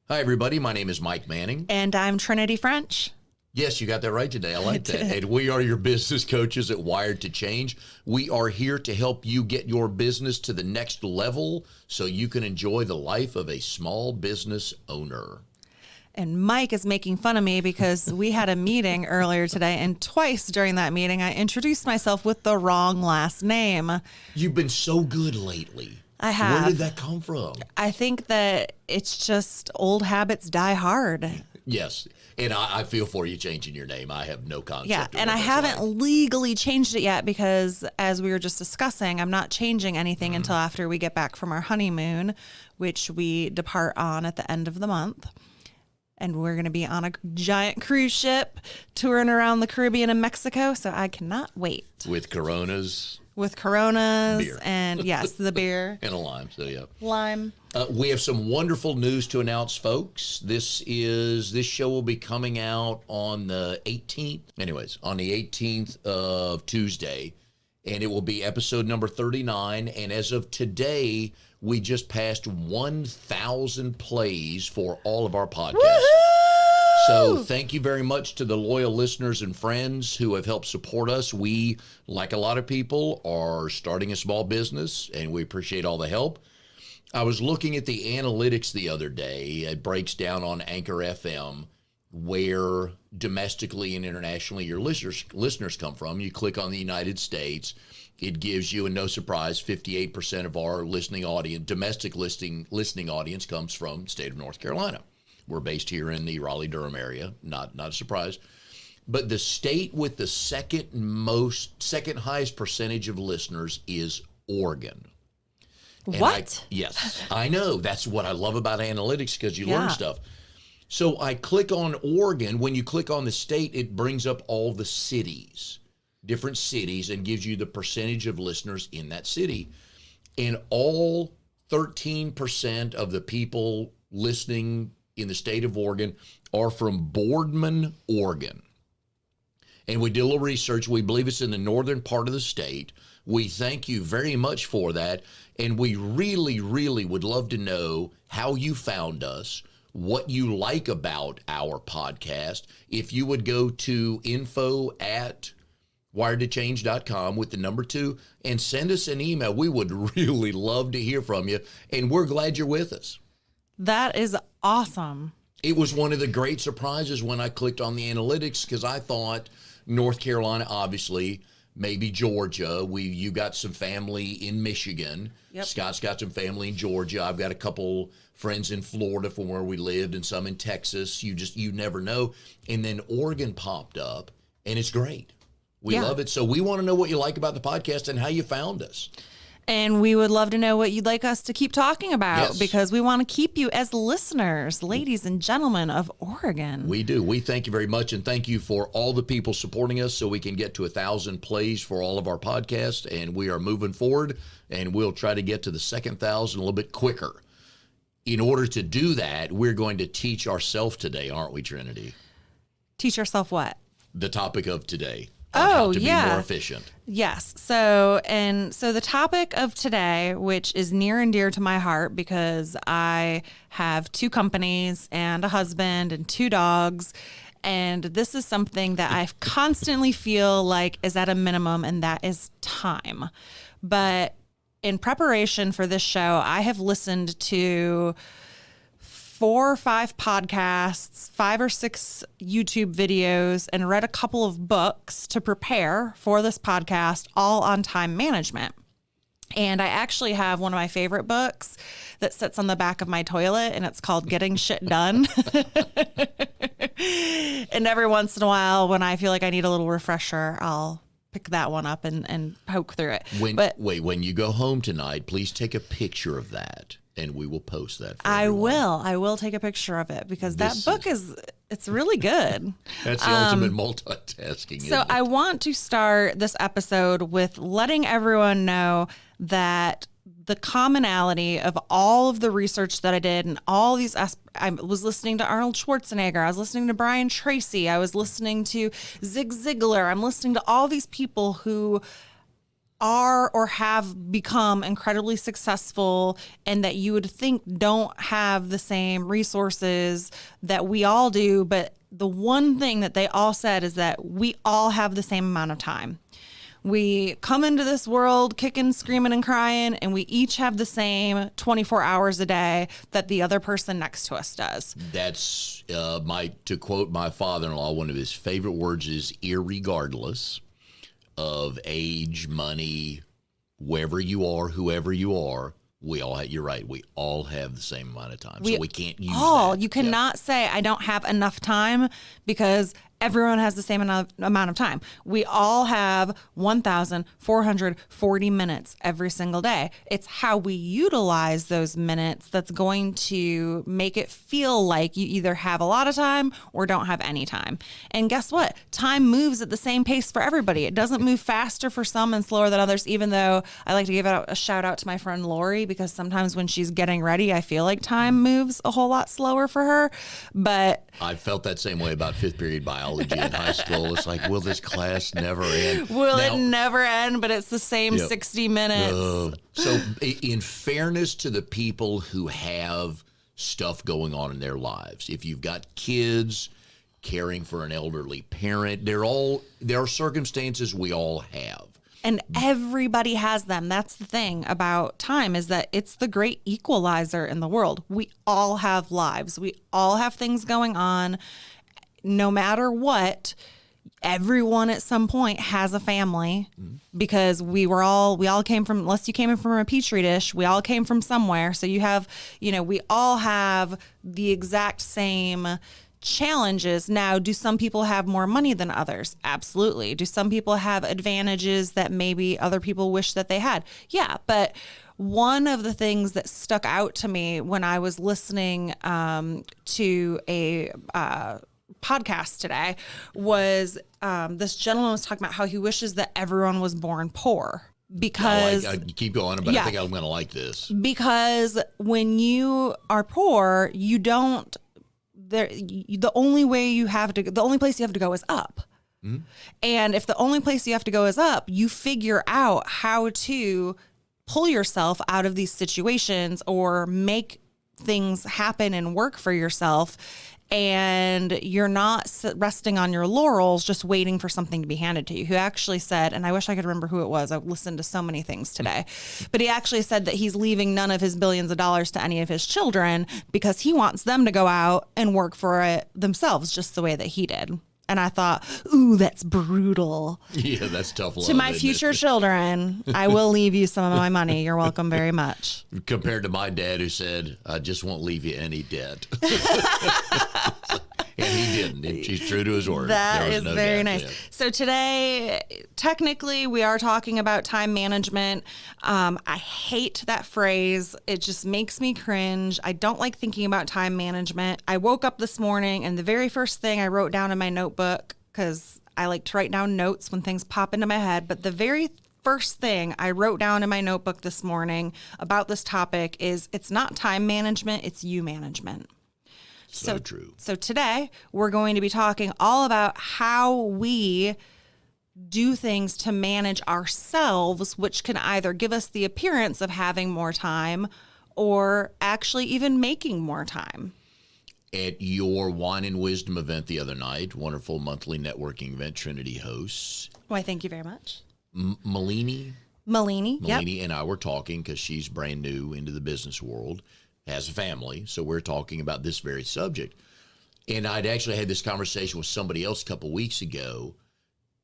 Hi, everybody. My name is Mike Manning. And I'm Trinity French. Yes, you got that right today. I like that. And we are your business coaches at Wired to Change. We are here to help you get your business to the next level so you can enjoy the life of a small business owner. And Mike is making fun of me because we had a meeting earlier today, and twice during that meeting, I introduced myself with the wrong last name. You've been so good lately. I have. Where did that come from? I think that it's just old habits die hard. Yes. And I feel for you changing your name. I have no concept. Yeah, of and I haven't legally changed it yet because, as we were just discussing, I'm not changing anything until after we get back from our honeymoon, which we depart on at the end of the month. And we're going to be on a giant cruise ship touring around the Caribbean and Mexico, so I cannot wait. With Coronas. With Coronas Beer. and, yes, the beer. And a lime, so yeah. Lime. We have some wonderful news to announce, folks. This show will be coming out on the 18th. Anyways, on the 18th of Tuesday, and it will be episode number 39. And as of today, we just passed 1,000 plays for all of our podcasts. Woo-hoo! So thank you very much to the loyal listeners and friends who have helped support us. We, like a lot of people, are starting a small business, and we appreciate all the help. I was looking at the analytics the other day. It breaks down on Anchor FM where domestically and internationally your listeners come from. You click on the United States. It gives you, and no surprise, 58% of our listening audience, domestic listening audience comes from the state of North Carolina. We're based here in the Raleigh-Durham area. Not a surprise. But the state with the second highest percentage of listeners is Oregon. And What? Yes, I know. That's what I love about analytics, because you learn stuff. So I click on Oregon. When you click on the state, it brings up all the cities, different cities, and gives you the percentage of listeners in that city. And all 13% of the people listening in the state of Oregon are from Boardman, Oregon. And we did a little research. We believe it's in the northern part of the state. We thank you very much for that. And we really, really would love to know how you found us, what you like about our podcast. If you would go to info@wiredtochange.com with the number 2 and send us an email. We would really love to hear from you. And we're glad you're with us. That is awesome. It was one of the great surprises when I clicked on the analytics, because I thought North Carolina, obviously, maybe Georgia. You got some family in Michigan. Yep. Scott's got some family in Georgia. I've got a couple friends in Florida from where we lived, and some in Texas. You never know. And then Oregon popped up, and it's great. We love it. So we want to know what you like about the podcast and how you found us. And we would love to know what you'd like us to keep talking about, because we want to keep you as listeners, ladies and gentlemen of Oregon. We do. We thank you very much, and thank you for all the people supporting us so we can get to 1,000 plays for all of our podcasts, and we are moving forward, and we'll try to get to the second 1,000 a little bit quicker. In order to do that, we're going to teach ourselves today, aren't we, Trinity? Teach yourself what? The topic of today. How to be more efficient. Yes. So the topic of today, which is near and dear to my heart because I have 2 companies and a husband and 2 dogs. And this is something that I constantly feel like is at a minimum, and that is time. But in preparation for this show, I have listened to 4 or 5 podcasts, 5 or 6 YouTube videos, and read a couple of books to prepare for this podcast, all on time management. And I actually have one of my favorite books that sits on the back of my toilet, and it's called Getting Shit Done. And every once in a while, when I feel like I need a little refresher, I'll pick that one up and poke through it. When you go home tonight, please take a picture of that, and we will post that for everyone. I will take a picture of it, because that book it's really good. That's the ultimate multitasking. So I want to start this episode with letting everyone know that the commonality of all of the research that I did and all these, I was listening to Arnold Schwarzenegger, I was listening to Brian Tracy, I was listening to Zig Ziglar, I'm listening to all these people who are or have become incredibly successful and that you would think don't have the same resources that we all do. But the one thing that they all said is that we all have the same amount of time. We come into this world kicking, screaming, and crying, and we each have the same 24 hours a day that the other person next to us does. That's to quote my father-in-law, one of his favorite words is irregardless of age, money, wherever you are, whoever you are. You're right. We all have the same amount of time. So we can't use that. You cannot say I don't have enough time because everyone has the same amount of time. We all have 1,440 minutes every single day. It's how we utilize those minutes that's going to make it feel like you either have a lot of time or don't have any time. And guess what? Time moves at the same pace for everybody. It doesn't move faster for some and slower than others, even though I like to give out a shout out to my friend Lori, because sometimes when she's getting ready, I feel like time moves a whole lot slower for her. But I felt that same way about fifth period biology in high school. It's like, will this class never end? Will it never end? But it's the same 60 minutes. So in fairness to the people who have stuff going on in their lives, if you've got kids, caring for an elderly parent, there are circumstances we all have. And everybody has them. That's the thing about time, is that it's the great equalizer in the world. We all have lives. We all have things going on. No matter what, everyone at some point has a family, because we all came from, unless you came in from a petri dish, we all came from somewhere. So you have, we all have the exact same challenges. Now, do some people have more money than others? Absolutely. Do some people have advantages that maybe other people wish that they had? Yeah, but one of the things that stuck out to me when I was listening to a podcast today was this gentleman was talking about how he wishes that everyone was born poor. Because I keep going, but I think I'm going to like this. Because when you are poor, you don't. The only place you have to go is up. Mm-hmm. And if the only place you have to go is up, you figure out how to pull yourself out of these situations or make things happen and work for yourself. And you're not resting on your laurels, just waiting for something to be handed to you. Who actually said, and I wish I could remember who it was. I've listened to so many things today, but he actually said that he's leaving none of his billions of dollars to any of his children because he wants them to go out and work for it themselves, just the way that he did. And I thought, ooh, that's brutal. Yeah, that's tough love. To my future children, I will leave you some of my money. You're welcome very much. Compared to my dad, who said, I just won't leave you any debt. And he didn't. He's true to his word. That is very nice. Yeah. So today, technically, we are talking about time management. I hate that phrase. It just makes me cringe. I don't like thinking about time management. I woke up this morning, and the very first thing I wrote down in my notebook, because I like to write down notes when things pop into my head, but the very first thing I wrote down in my notebook this morning about this topic is, it's not time management, it's you management. So true. So today we're going to be talking all about how we do things to manage ourselves, which can either give us the appearance of having more time or actually even making more time. At your Wine and Wisdom event the other night, wonderful monthly networking event Trinity hosts. Why, thank you very much. Malini, yep. and I were talking, because she's brand new into the business world, has a family, so we're talking about this very subject. And I'd actually had this conversation with somebody else a couple weeks ago,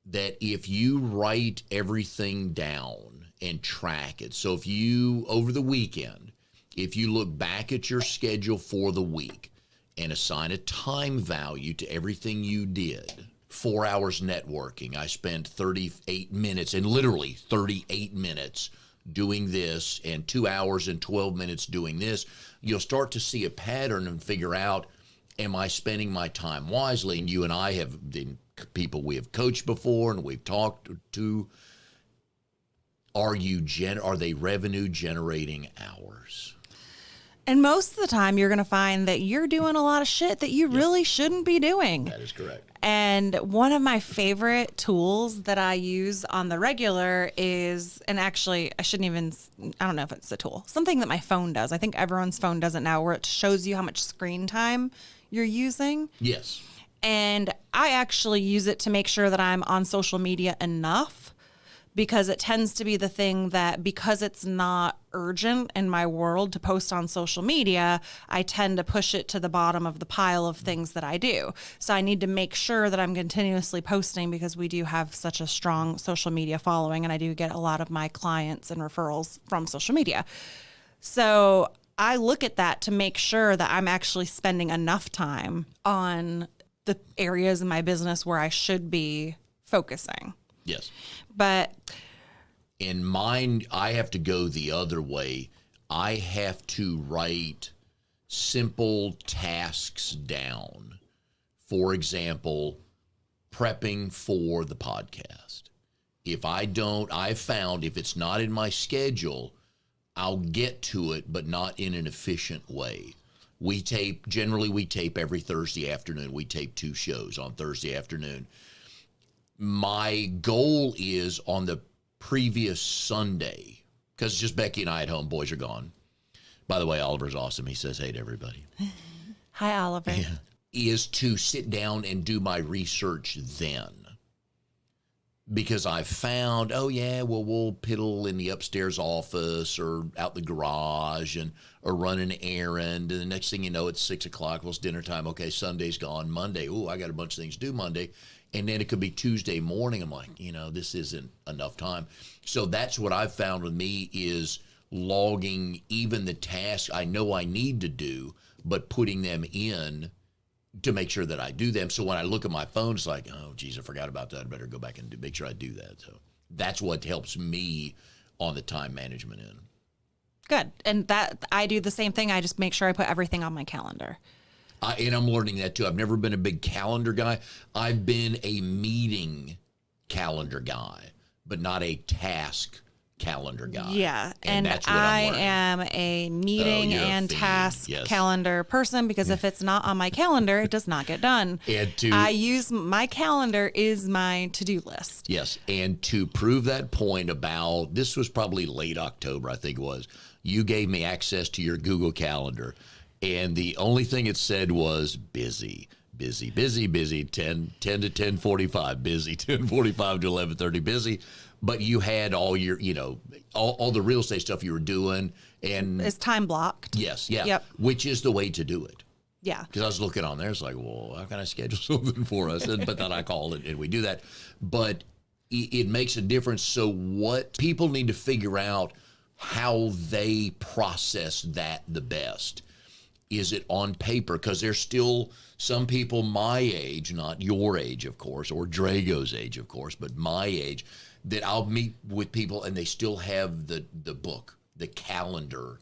that if you write everything down and track it, so if you, over the weekend, if you look back at your schedule for the week and assign a time value to everything you did, 4 hours networking, I spent 38 minutes, and literally 38 minutes doing this, and 2 hours and 12 minutes doing this, you'll start to see a pattern and figure out, am I spending my time wisely? And you and I have been people we have coached before and we've talked to. Are they revenue generating hours? And most of the time, you're going to find that you're doing a lot of shit that you really shouldn't be doing. That is correct. And one of my favorite tools that I use on the regular is, and actually, I don't know if it's a tool, something that my phone does. I think everyone's phone does it now, where it shows you how much screen time you're using. Yes. And I actually use it to make sure that I'm on social media enough, because it tends to be the thing that, because it's not urgent in my world to post on social media, I tend to push it to the bottom of the pile of things that I do. So I need to make sure that I'm continuously posting, because we do have such a strong social media following, and I do get a lot of my clients and referrals from social media. So I look at that to make sure that I'm actually spending enough time on the areas in my business where I should be focusing. Yes. But in mine, I have to go the other way. I have to write simple tasks down. For example, prepping for the podcast. I've found if it's not in my schedule, I'll get to it, but not in an efficient way. Generally we tape every Thursday afternoon. We tape 2 shows on Thursday afternoon. My goal is on the previous Sunday, because it's just Becky and I at home. Boys are gone. By the way, Oliver's awesome. He says hey to everybody. Hi, Oliver. Yeah. Is to sit down and do my research then. Because I've found, we'll piddle in the upstairs office or out the garage or run an errand. And the next thing you know, it's 6 o'clock. Well, it's dinner time. Okay, Sunday's gone. Monday, I got a bunch of things to do Monday. And then it could be Tuesday morning. I'm like, this isn't enough time. So that's what I've found with me is logging even the tasks I know I need to do, but putting them in to make sure that I do them. So when I look at my phone, it's like, oh, geez, I forgot about that. I better go back and make sure I do that. So that's what helps me on the time management end. Good. And that I do the same thing. I just make sure I put everything on my calendar. And I'm learning that too. I've never been a big calendar guy. I've been a meeting calendar guy, but not a task calendar guy. Yeah. And that's what I'm learning. am a meeting and task calendar person, because if it's not on my calendar, it does not get done. I use my calendar is my to-do list. Yes. And to prove that point about, this was probably late October, I think it was, you gave me access to your Google Calendar. And the only thing it said was busy, 10 to 10:45, busy, 10:45 to 11:30, busy. But you had all your, all the real estate stuff you were doing. And it's time blocked. Yes. Yeah. Yep. Which is the way to do it. Yeah. Because I was looking on there, it's like, well, how can I schedule something for us? But then I call it and we do that. But it makes a difference. So what people need to figure out how they process that the best. Is it on paper? Because there's still some people my age, not your age, of course, or Drago's age, of course, but my age, that I'll meet with people and they still have the book, the calendar,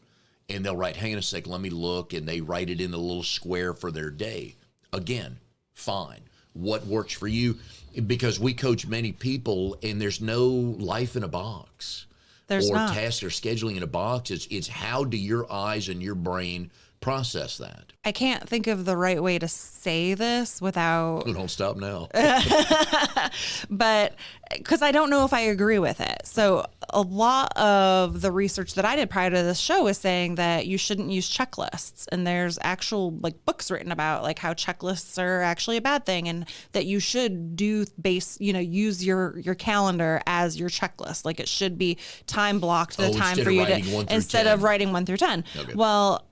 and they'll write, hang on a sec, let me look, and they write it in a little square for their day. Again, fine. What works for you? Because we coach many people, and there's no life in a box. There's not. Tasks or scheduling in a box. It's how do your eyes and your brain process that. I can't think of the right way to say this without... Don't stop now. But because I don't know if I agree with it. So a lot of the research that I did prior to this show is saying that you shouldn't use checklists. And there's actual books written about how checklists are actually a bad thing, and that you should use your calendar as your checklist. It should be time blocked, the time for you to, instead of writing 1 through 10. Okay. Well,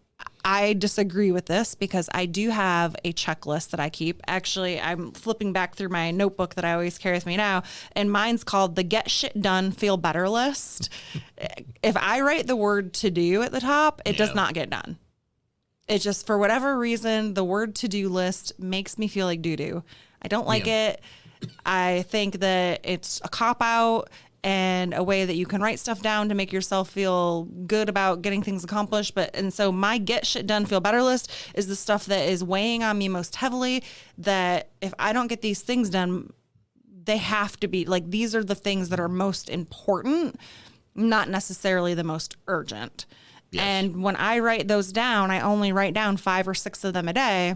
I disagree with this, because I do have a checklist that I keep. Actually, I'm flipping back through my notebook that I always carry with me now, and mine's called the Get Shit Done, Feel Better list. If I write the word to do at the top, it does not get done. It just, for whatever reason, the word to-do list makes me feel like doo-doo. I don't like it. I think that it's a cop-out and a way that you can write stuff down to make yourself feel good about getting things accomplished. And so my Get Shit Done, Feel Better list is the stuff that is weighing on me most heavily, that if I don't get these things done, they have to be these are the things that are most important, not necessarily the most urgent. Yes. And when I write those down, I only write down 5 or 6 of them a day.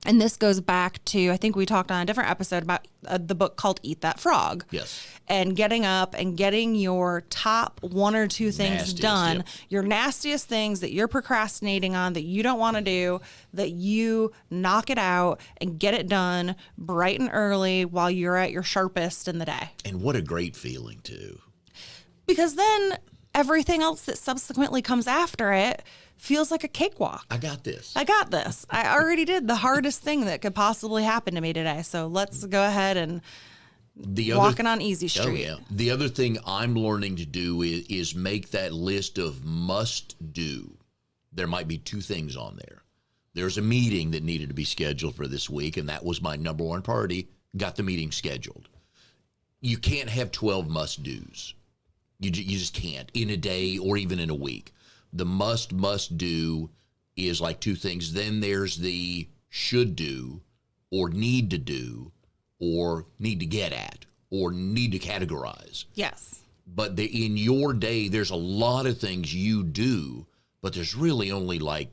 And this goes back to, I think we talked on a different episode about the book called Eat That Frog. Yes. And getting up and getting your top 1 or 2 things Nastiest, done, yep. your nastiest things that you're procrastinating on, that you don't want to do, that you knock it out and get it done bright and early while you're at your sharpest in the day. And what a great feeling, too. Because then everything else that subsequently comes after it feels like a cakewalk. I got this. I got this. I already did the hardest thing that could possibly happen to me today. So let's go ahead and walking on easy street. Oh, yeah. The other thing I'm learning to do is make that list of must do. There might be 2 things on there. There's a meeting that needed to be scheduled for this week, and that was my number 1 priority. Got the meeting scheduled. You can't have 12 must do's. You just can't in a day or even in a week. The must do is like 2 things. Then there's the should do or need to do or need to get at or need to categorize. Yes. But in your day, there's a lot of things you do, but there's really only like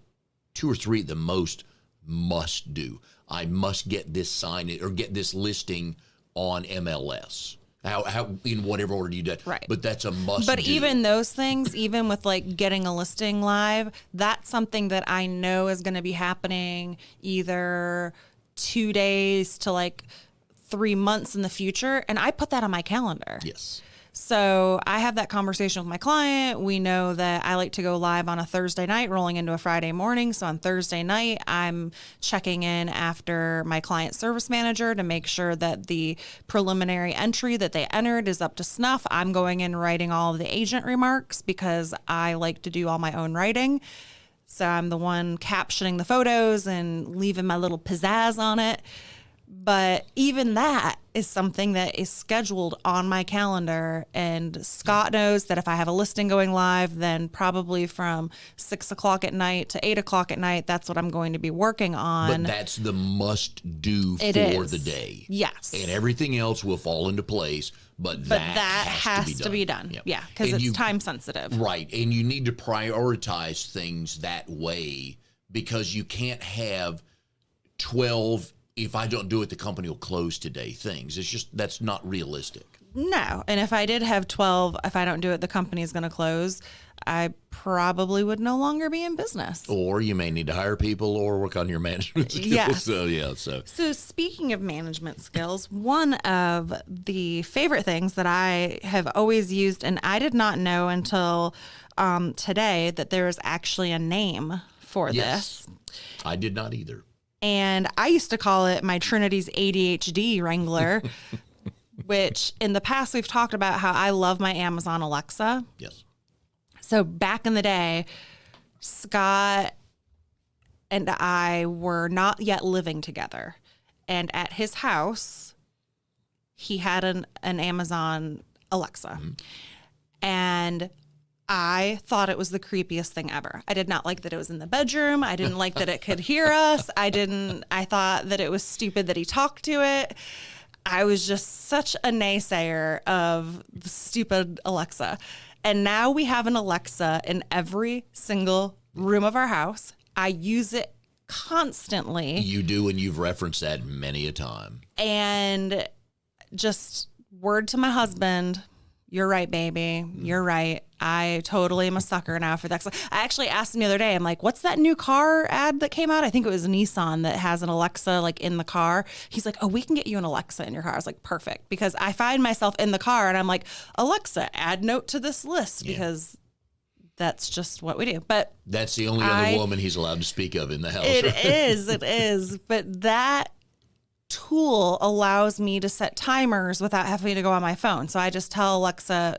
2 or 3 at the most must do. I must get this signed or get this listing on MLS. How in whatever order you do it. Right. But that's a must But do. even those things, even with like getting a listing live, that's something that I know is going to be happening either 2 days to like 3 months in the future. And I put that on my calendar. Yes. So I have that conversation with my client. We know that I like to go live on a Thursday night, rolling into a Friday morning. So on Thursday night, I'm checking in after my client service manager to make sure that the preliminary entry that they entered is up to snuff. I'm going in writing all of the agent remarks because I like to do all my own writing. So I'm the one captioning the photos and leaving my little pizzazz on it. But even that is something that is scheduled on my calendar. And Scott knows that if I have a listing going live, then probably from 6 o'clock at night to 8 o'clock at night, that's what I'm going to be working on. But that's the must do It for is. the day. Yes. And everything else will fall into place. But that has to be done. Yep. Yeah, because And it's time sensitive. Right. And you need to prioritize things that way because you can't have 12, if I don't do it, the company will close today things. It's just, that's not realistic. No. And if I did have 12, if I don't do it, the company is going to close. I probably would no longer be in business. Or you may need to hire people or work on your management skills. Yes. So Speaking of management skills, one of the favorite things that I have always used, and I did not know until today that there is actually a name for Yes. this. I did not either. And I used to call it my Trinity's ADHD Wrangler, which in the past we've talked about how I love my Amazon Alexa. Yes. So back in the day, Scott and I were not yet living together. And at his house, he had an Amazon Alexa. Mm-hmm. And I thought it was the creepiest thing ever. I did not like that it was in the bedroom. I didn't like that it could hear us. I thought that it was stupid that he talked to it. I was just such a naysayer of the stupid Alexa. And now we have an Alexa in every single room of our house. I use it constantly. You do, and you've referenced that many a time. And just word to my husband, you're right, baby. You're right. I totally am a sucker now for that. I actually asked him the other day, I'm like, what's that new car ad that came out? I think it was Nissan that has an Alexa like in the car. He's like, oh, we can get you an Alexa in your car. I was like, perfect. Because I find myself in the car and I'm like, Alexa, add note to this list because that's just what we do. But that's the only other woman he's allowed to speak of in the house. It is. But that tool allows me to set timers without having to go on my phone. So I just tell Alexa,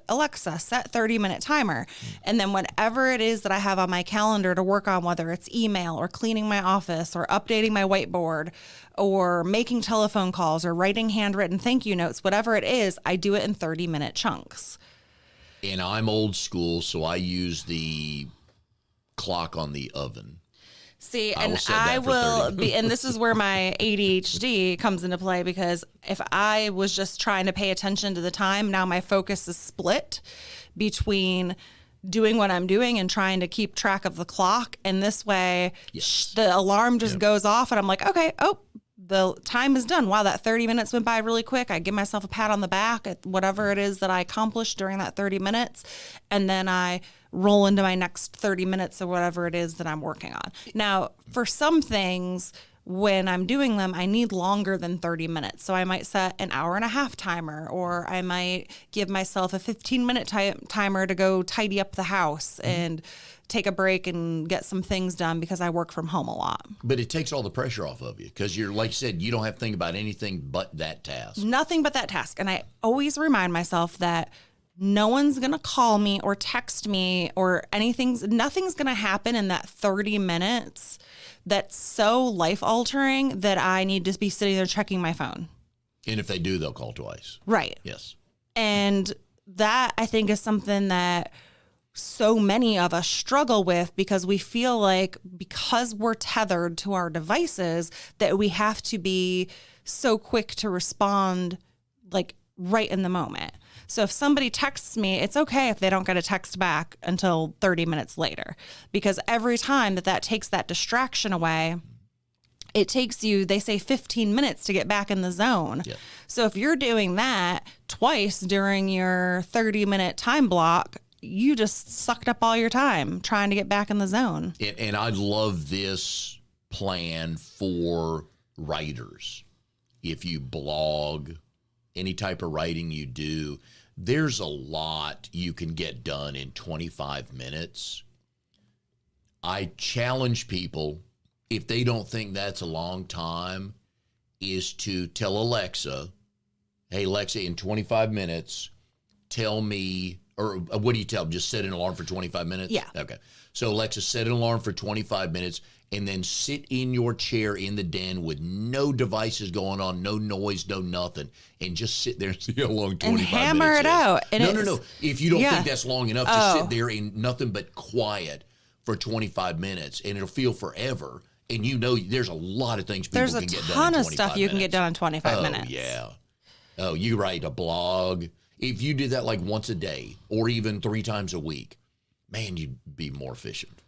set 30-minute timer. And then whatever it is that I have on my calendar to work on, whether it's email or cleaning my office or updating my whiteboard or making telephone calls or writing handwritten thank you notes, whatever it is, I do it in 30-minute chunks. And I'm old school, so I use the clock on the oven. See, and I will be, and this is where my ADHD comes into play, because if I was just trying to pay attention to the time, now my focus is split between doing what I'm doing and trying to keep track of the clock. And this way, Yes. the alarm just goes off and I'm like, okay, the time is done. Wow, that 30 minutes went by really quick. I give myself a pat on the back at whatever it is that I accomplished during that 30 minutes. And then I roll into my next 30 minutes or whatever it is that I'm working on. Now, for some things, when I'm doing them, I need longer than 30 minutes. So I might set an hour and a half timer, or I might give myself a 15-minute timer to go tidy up the house and take a break and get some things done because I work from home a lot. But it takes all the pressure off of you because you're, like you said, you don't have to think about anything but that task. Nothing but that task. And I always remind myself that no one's going to call me or text me or nothing's going to happen in that 30 minutes that's so life altering that I need to be sitting there checking my phone. And if they do, they'll call twice. Right. Yes. And that, I think, is something that so many of us struggle with because we feel like because we're tethered to our devices that we have to be so quick to respond like right in the moment. So if somebody texts me, it's okay if they don't get a text back until 30 minutes later, because every time that takes that distraction away, it takes you, they say 15 minutes to get back in the zone. Yeah. So if you're doing that twice during your 30-minute time block, you just sucked up all your time trying to get back in the zone. And I love this plan for writers. If you blog, any type of writing you do, there's a lot you can get done in 25 minutes. I challenge people, if they don't think that's a long time, is to tell Alexa, hey, Alexa, in 25 minutes, tell me, or what do you tell them? Just set an alarm for 25 minutes? Yeah. Okay. So Alexa, set an alarm for 25 minutes and then sit in your chair in the den with no devices going on, no noise, no nothing, and just sit there and see how long 25 minutes and hammer it is. out. And No. If you don't think that's long enough, just sit there in nothing but quiet for 25 minutes, and it'll feel forever. And you know there's a lot of things people can get done in 25 minutes. There's a ton of stuff you can get done in 25 minutes. Oh, yeah. Oh, you write a blog. If you did that like once a day or even 3 times a week, man, you'd be more efficient.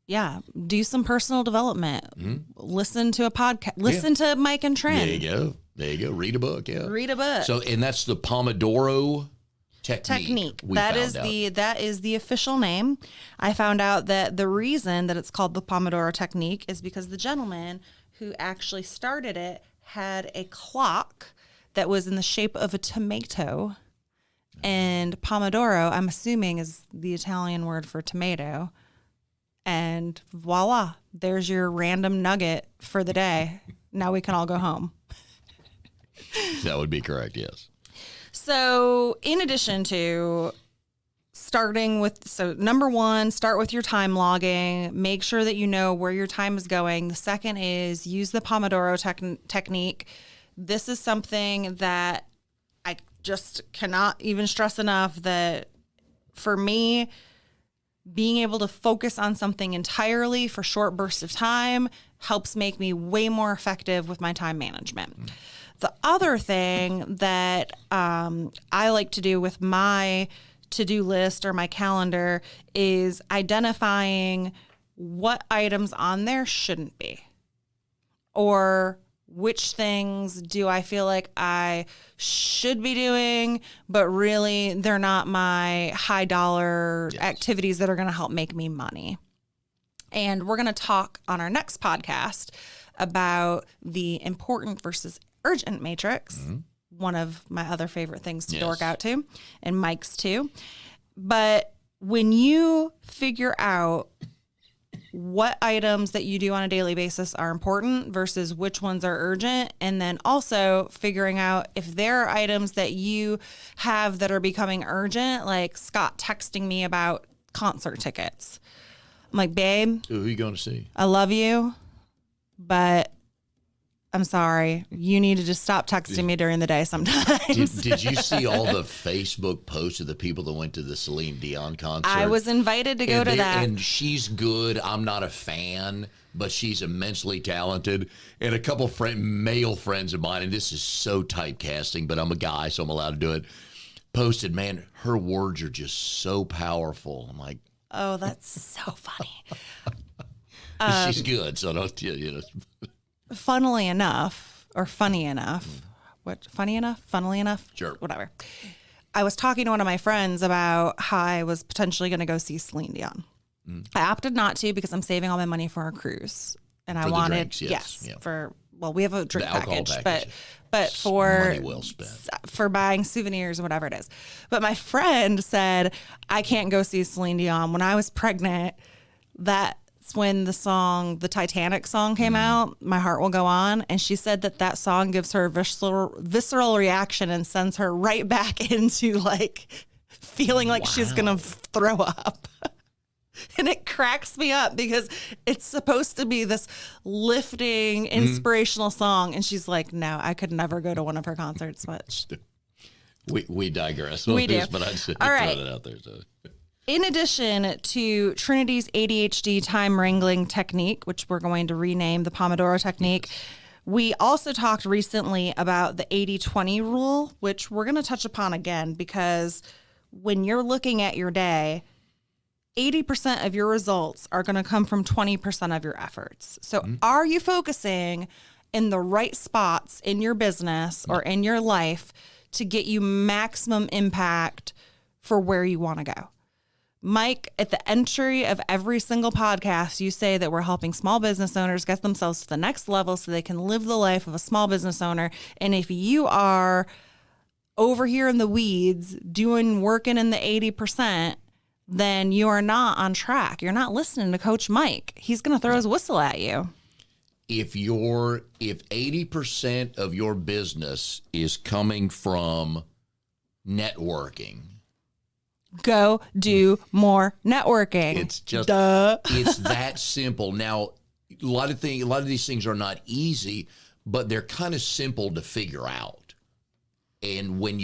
Yeah. Do some personal development. Listen to a podcast. Listen to Mike and Trin. There you go. Read a book. Yeah. Read a book. So, and that's the Pomodoro technique. That is the official name. I found out that the reason that it's called the Pomodoro technique is because the gentleman who actually started it had a clock that was in the shape of a tomato. And Pomodoro, I'm assuming, is the Italian word for tomato. And voila, there's your random nugget for the day. Now we can all go home. That would be correct, yes. So in addition to starting with, number one, start with your time logging. Make sure that you know where your time is going. The second is use the Pomodoro technique. This is something that I just cannot even stress enough that for me, being able to focus on something entirely for short bursts of time helps make me way more effective with my time management. The other thing that I like to do with my to-do list or my calendar is identifying what items on there shouldn't be, or which things do I feel like I should be doing, but really they're not my high dollar activities that are going to help make me money. And we're going to talk on our next podcast about the important versus urgent matrix, one of my other favorite things to dork out to, and Mike's too. But when you figure out what items that you do on a daily basis are important versus which ones are urgent, and then also figuring out if there are items that you have that are becoming urgent, like Scott texting me about concert tickets. I'm like, babe, Who are you going to see? I love you, but I'm sorry. You need to just stop texting me during the day sometimes. Did you see all the Facebook posts of the people that went to the Celine Dion concert? I was invited to go to that. And she's good. I'm not a fan, but she's immensely talented. And a couple male friends of mine, and this is so typecasting, but I'm a guy, so I'm allowed to do it, posted, man, her words are just so powerful. I'm like, Oh, that's so funny. she's good. So don't, you know. Funnily enough, or funny enough, funnily enough? Sure. Whatever. I was talking to one of my friends about how I was potentially going to go see Celine Dion. I opted not to because I'm saving all my money for a cruise. And I For the wanted, drinks, yes. Yeah. we have a drink The alcohol package, but Money for well spent. for buying souvenirs or whatever it is. But my friend said, I can't go see Celine Dion. When I was pregnant, that's when the Titanic song came out, My Heart Will Go On. And she said that song gives her a visceral reaction and sends her right back into like feeling like she's going to throw up. And it cracks me up because it's supposed to be this lifting, inspirational song. And she's like, no, I could never go to one of her concerts. But We digress. We do. But I just All right. throw that out there. So. in addition to Trinity's ADHD time wrangling technique, which we're going to rename the Pomodoro technique, we also talked recently about the 80-20 rule, which we're going to touch upon again because when you're looking at your day, 80% of your results are going to come from 20% of your efforts. So are you focusing in the right spots in your business or in your life to get you maximum impact for where you want to go? Mike, at the entry of every single podcast, you say that we're helping small business owners get themselves to the next level so they can live the life of a small business owner. And if you are over here in the weeds working in the 80%, then you are not on track. You're not listening to Coach Mike. He's going to throw his whistle at you. If 80% of your business is coming from networking, go do more networking. it's just Duh. it's that simple. Now, a lot of these things are not easy, but they're kind of simple to figure out. And when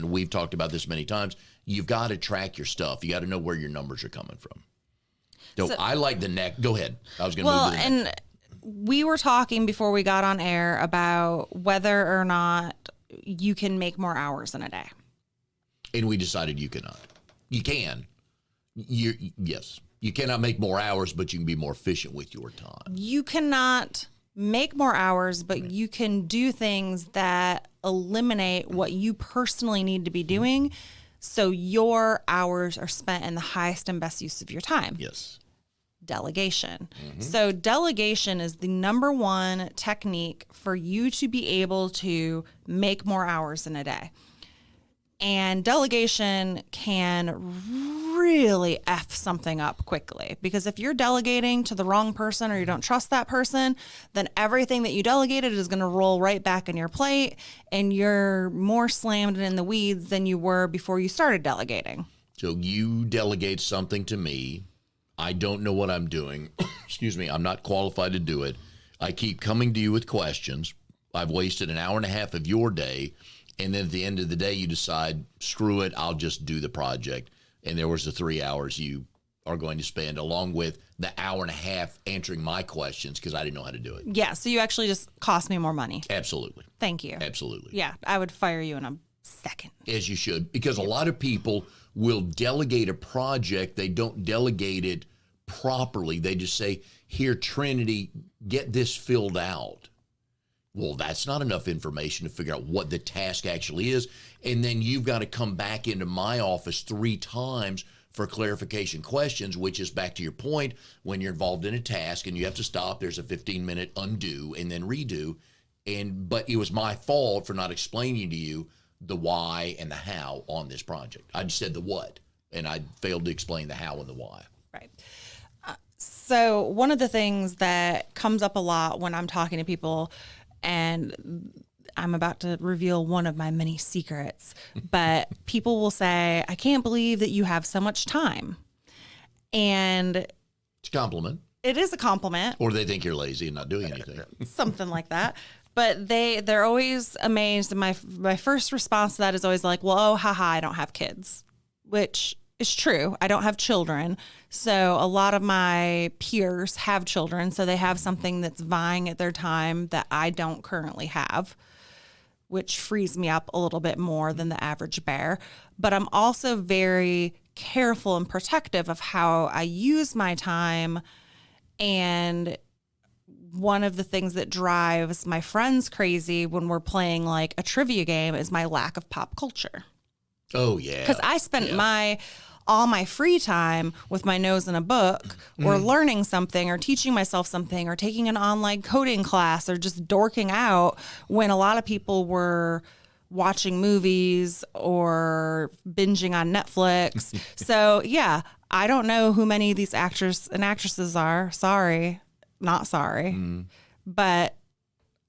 we've talked about this many times, you've got to track your stuff. You got to know where your numbers are coming from. So I like the neck. Go ahead. I was going to move to the neck. And we were talking before we got on air about whether or not you can make more hours in a day. And we decided you cannot. You can. Yes. You cannot make more hours, but you can be more efficient with your time. You cannot make more hours, but you can do things that eliminate what you personally need to be doing so your hours are spent in the highest and best use of your time. Yes. Delegation. So delegation is the number one technique for you to be able to make more hours in a day. And delegation can really F something up quickly because if you're delegating to the wrong person or you don't trust that person, then everything that you delegated is going to roll right back in your plate and you're more slammed in the weeds than you were before you started delegating. So you delegate something to me. I don't know what I'm doing. Excuse me. I'm not qualified to do it. I keep coming to you with questions. I've wasted an hour and a half of your day. And then at the end of the day, you decide, screw it, I'll just do the project. And there was the 3 hours you are going to spend along with the hour and a half answering my questions because I didn't know how to do it. Yeah, so you actually just cost me more money. Absolutely. Thank you. Absolutely. Yeah, I would fire you in a second. As you should, because a lot of people will delegate a project. They don't delegate it properly. They just say, here, Trinity, get this filled out. Well, that's not enough information to figure out what the task actually is. And then you've got to come back into my office 3 times for clarification questions, which is back to your point, when you're involved in a task and you have to stop, there's a 15-minute undo and then redo. But it was my fault for not explaining to you the why and the how on this project. I just said the what, and I failed to explain the how and the why. Right. So one of the things that comes up a lot when I'm talking to people, and I'm about to reveal one of my many secrets, but people will say, I can't believe that you have so much time. And It's a compliment. it is a compliment, Or they think you're lazy and not doing anything. something like that. But they're always amazed. And my first response to that is always like, well, oh, haha, I don't have kids, which is true. I don't have children. So a lot of my peers have children. So they have something that's vying at their time that I don't currently have, which frees me up a little bit more than the average bear. But I'm also very careful and protective of how I use my time. And one of the things that drives my friends crazy when we're playing like a trivia game is my lack of pop culture. Oh, yeah. Because I spent all my free time with my nose in a book or learning something or teaching myself something or taking an online coding class or just dorking out when a lot of people were watching movies or binging on Netflix. So, yeah, I don't know who many of these actors and actresses are. Sorry. Not sorry. But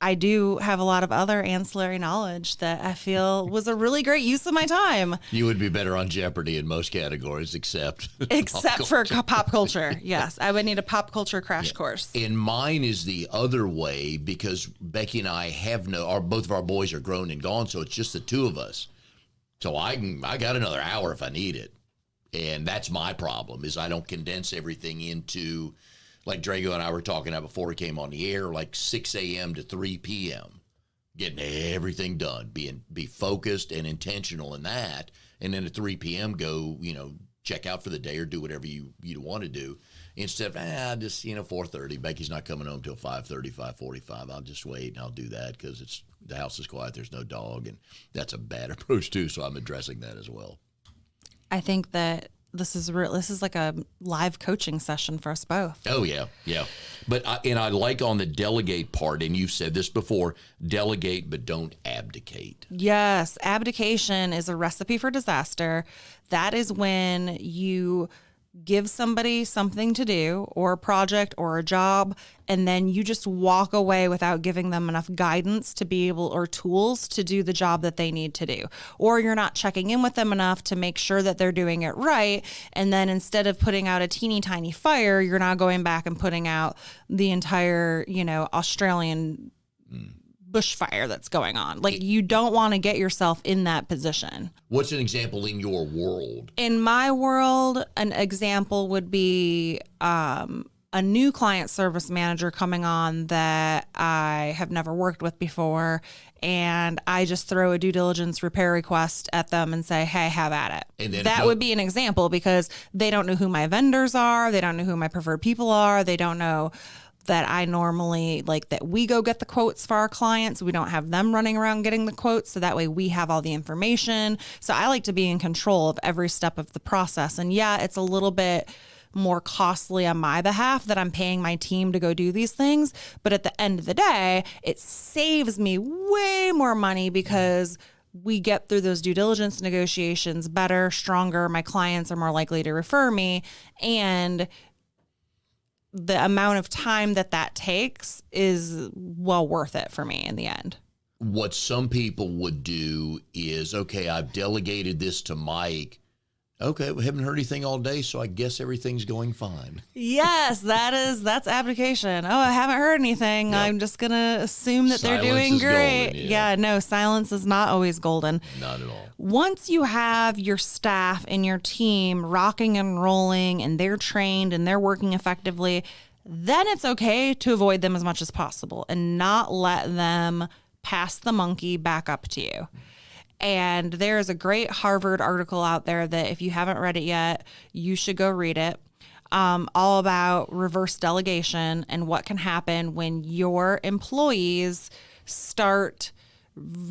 I do have a lot of other ancillary knowledge that I feel was a really great use of my time. You would be better on Jeopardy in most categories except for pop culture. Yes, I would need a pop culture crash course. And mine is the other way because Becky and I have both of our boys are grown and gone, so it's just the two of us. So I got another hour if I need it. And that's my problem is I don't condense everything into, like Drago and I were talking about before we came on the air, like 6 a.m. to 3 p.m., getting everything done, be focused and intentional in that. And then at 3 p.m. go, check out for the day or do whatever you want to do. Instead of, just, 4:30, Becky's not coming home till 5:30, 5:45. I'll just wait and I'll do that because the house is quiet. There's no dog. And that's a bad approach too. So I'm addressing that as well. I think that this is like a live coaching session for us both. Oh, yeah. Yeah. But I like on the delegate part, and you've said this before, delegate, but don't abdicate. Yes. Abdication is a recipe for disaster. That is when you give somebody something to do or a project or a job, and then you just walk away without giving them enough guidance to be able or tools to do the job that they need to do. Or you're not checking in with them enough to make sure that they're doing it right. And then instead of putting out a teeny tiny fire, you're now going back and putting out the entire, Australian bushfire that's going on. Like, you don't want to get yourself in that position. What's an example in your world? In my world, an example would be a new client service manager coming on that I have never worked with before, and I just throw a due diligence repair request at them and say, hey, have at it. And then that would be an example because they don't know who my vendors are. They don't know who my preferred people are. They don't know that I normally that we go get the quotes for our clients. We don't have them running around getting the quotes. So that way we have all the information. So I like to be in control of every step of the process. And yeah, it's a little bit more costly on my behalf that I'm paying my team to go do these things. But at the end of the day, it saves me way more money because we get through those due diligence negotiations better, stronger. My clients are more likely to refer me. And the amount of time that takes is well worth it for me in the end. What some people would do is, okay, I've delegated this to Mike. Okay, we haven't heard anything all day, so I guess everything's going fine. Yes, that's abdication. Oh, I haven't heard anything. Yep. I'm just going to assume that Silence they're doing great. Golden, yeah, no, silence is not always golden. Not at all. Once you have your staff and your team rocking and rolling and they're trained and they're working effectively, then it's okay to avoid them as much as possible and not let them pass the monkey back up to you. And there is a great Harvard article out there that if you haven't read it yet, you should go read it. All about reverse delegation and what can happen when your employees start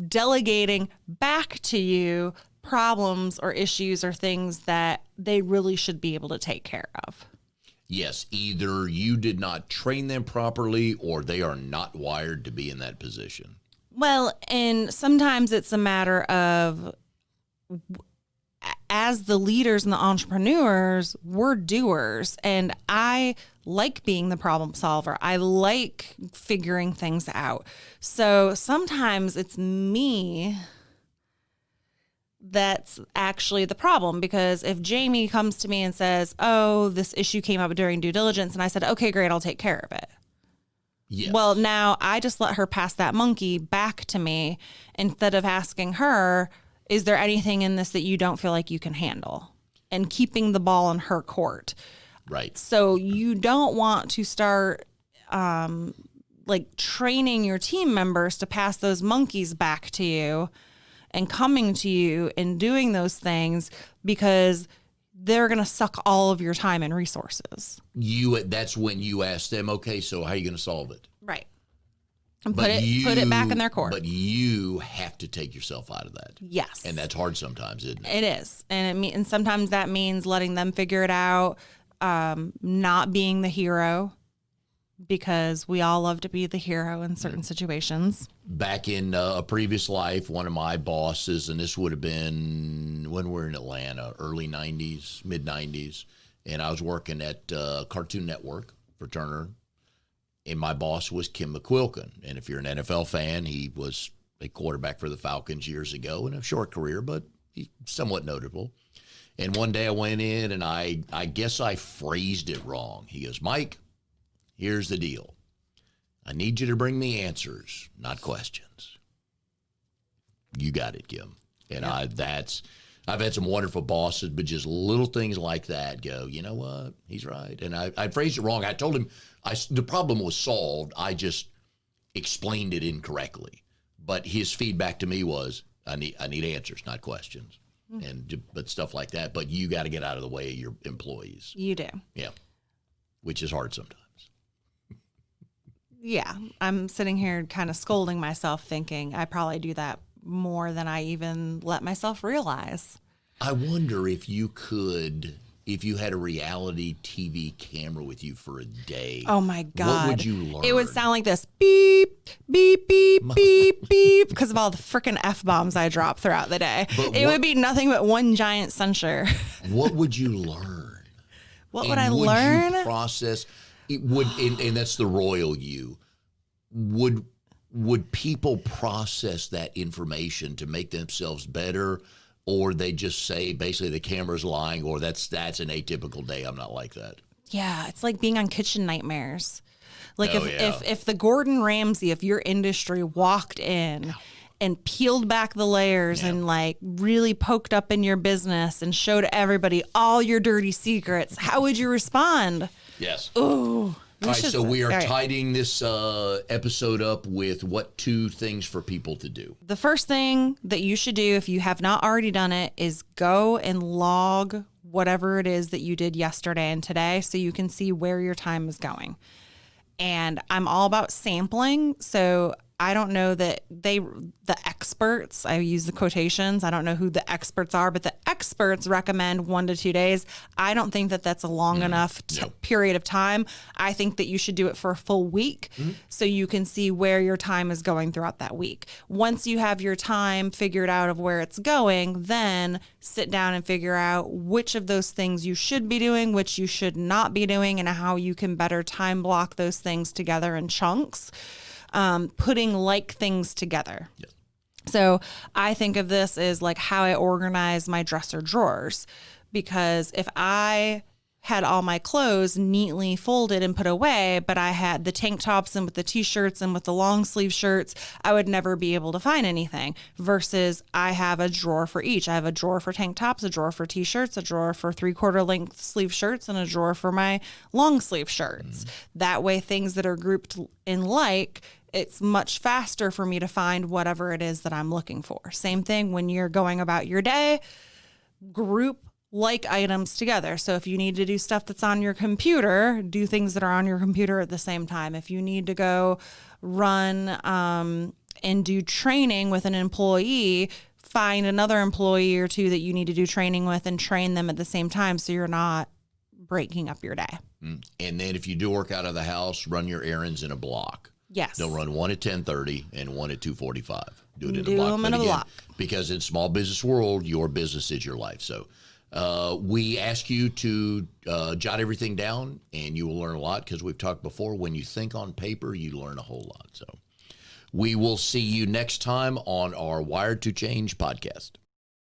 delegating back to you problems or issues or things that they really should be able to take care of. Yes, either you did not train them properly or they are not wired to be in that position. Well, and sometimes it's a matter of, as the leaders and the entrepreneurs, we're doers. And I like being the problem solver. I like figuring things out. So sometimes it's me that's actually the problem, because if Jamie comes to me and says, oh, this issue came up during due diligence, and I said, okay, great, I'll take care of it. Yes. Well, now I just let her pass that monkey back to me instead of asking her, is there anything in this that you don't feel like you can handle? And keeping the ball in her court. Right. So you don't want to start like training your team members to pass those monkeys back to you and coming to you and doing those things, because they're going to suck all of your time and resources. That's when you ask them, okay, so how are you going to solve it? Right. And put it back in their court. But you have to take yourself out of that. Yes. And that's hard sometimes, isn't it? It is. And sometimes that means letting them figure it out, not being the hero, because we all love to be the hero in certain situations. Back in a previous life, one of my bosses, and this would have been when we were in Atlanta, early 90s, mid 90s, and I was working at Cartoon Network for Turner, and my boss was Kim McQuilkin. And if you're an NFL fan, he was a quarterback for the Falcons years ago in a short career, but he's somewhat notable. And one day I went in, and I guess I phrased it wrong. He goes, Mike, here's the deal. I need you to bring me answers, not questions. You got it, Kim. And Yeah. I've had some wonderful bosses, but just little things like that go, you know what? He's right. And I phrased it wrong. I told him the problem was solved. I just explained it incorrectly. But his feedback to me was, I need answers, not questions. But stuff like that. But you got to get out of the way of your employees. You do. Yeah. Which is hard sometimes. Yeah. I'm sitting here kind of scolding myself, thinking I probably do that more than I even let myself realize. I wonder if you had a reality TV camera with you for a day. Oh my God. What would you learn? It would sound like this: beep, beep, beep, beep, beep, because of all the freaking F-bombs I drop throughout the day. It would be nothing but one giant censure. What would you learn? What would I learn? You process it would, and that's the royal you. Would people process that information to make themselves better, or they just say basically the camera's lying, or that's an atypical day? I'm not like that. Yeah, it's like being on Kitchen Nightmares. Like Oh, if the Gordon Ramsay of your industry walked in and peeled back the layers and like really poked up in your business and showed everybody all your dirty secrets, how would you respond? Yes. Ooh. All right, so we are tidying this episode up with what 2 things for people to do. The first thing that you should do, if you have not already done it, is go and log whatever it is that you did yesterday and today, so you can see where your time is going. And I'm all about sampling, so I don't know that the experts, I use the quotations, I don't know who the experts are, but the experts recommend 1 to 2 days. I don't think that that's a long enough period of time. I think that you should do it for a full week so you can see where your time is going throughout that week. Once you have your time figured out of where it's going, then sit down and figure out which of those things you should be doing, which you should not be doing, and how you can better time block those things together in chunks. Putting like things together. Yes. So I think of this as like how I organize my dresser drawers, because if I had all my clothes neatly folded and put away, but I had the tank tops and with the t-shirts and with the long sleeve shirts, I would never be able to find anything, versus I have a drawer for each. I have a drawer for tank tops, a drawer for t-shirts, a drawer for 3/4 length sleeve shirts, and a drawer for my long sleeve shirts. That way, things that are grouped in like, it's much faster for me to find whatever it is that I'm looking for. Same thing when you're going about your day, group like items together. So if you need to do stuff that's on your computer, do things that are on your computer at the same time. If you need to go run and do training with an employee, find another employee or 2 that you need to do training with and train them at the same time, so you're not breaking up your day. And then if you do work out of the house, run your errands in a block. Yes. Don't run 1 at 10:30 and 1 at 2:45. Do it in Do a block. them in a block. Because in small business world, your business is your life. So we ask you to jot everything down, and you will learn a lot, because we've talked before, when you think on paper, you learn a whole lot. So we will see you next time on our Wired to Change podcast.